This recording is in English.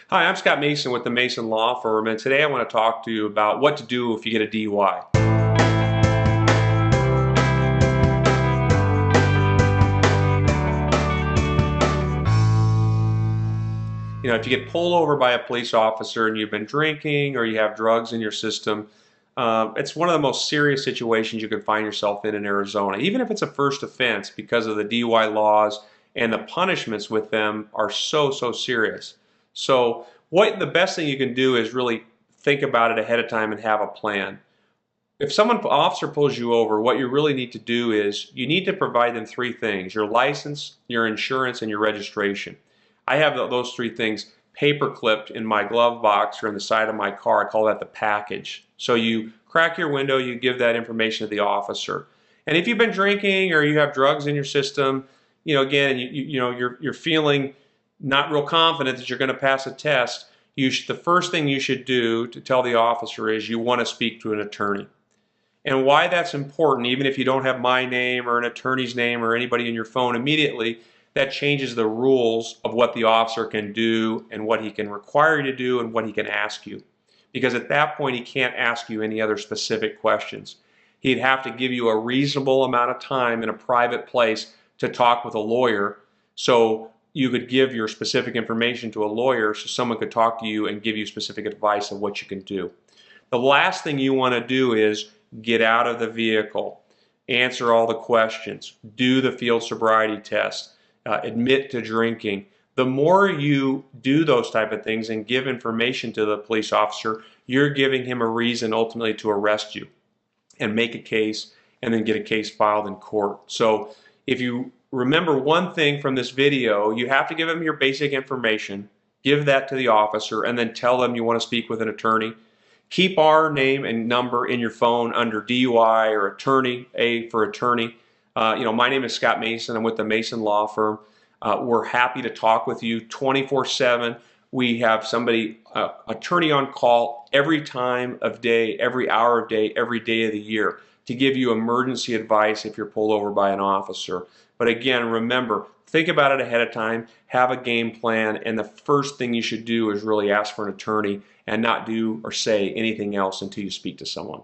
Hi, I'm Scott Maasen with the Maasen Law Firm, and today I want to talk to you about what to do if you get a DUI. If you get pulled over by a police officer and you've been drinking or you have drugs in your system, it's one of the most serious situations you can find yourself in Arizona, even if it's a first offense, because of the DUI laws and the punishments with them are so serious. So the best thing you can do is really think about it ahead of time and have a plan. If someone officer pulls you over, what you really need to do is you need to provide them three things: your license, your insurance, and your registration. I have those three things paper clipped in my glove box or in the side of my car. I call that the package. So you crack your window, you give that information to the officer. And if you've been drinking or you have drugs in your system, again, you're feeling not real confident that you're going to pass a test, the first thing you should do to tell the officer is you want to speak to an attorney. And why that's important, even if you don't have my name or an attorney's name or anybody in your phone immediately, that changes the rules of what the officer can do and what he can require you to do and what he can ask you. Because at that point, he can't ask you any other specific questions. He'd have to give you a reasonable amount of time in a private place to talk with a lawyer, so you could give your specific information to a lawyer so someone could talk to you and give you specific advice of what you can do. The last thing you want to do is get out of the vehicle, answer all the questions, do the field sobriety test, admit to drinking. The more you do those type of things and give information to the police officer, you're giving him a reason ultimately to arrest you and make a case and then get a case filed in court. So if you remember one thing from this video, you have to give them your basic information, give that to the officer, and then tell them you want to speak with an attorney. Keep our name and number in your phone under DUI or attorney, A for attorney. My name is Scott Maasen. I'm with the Maasen Law Firm. We're happy to talk with you 24/7. We have somebody, attorney on call every time of day, every hour of day, every day of the year to give you emergency advice if you're pulled over by an officer. But again, remember, think about it ahead of time, have a game plan, and the first thing you should do is really ask for an attorney and not do or say anything else until you speak to someone.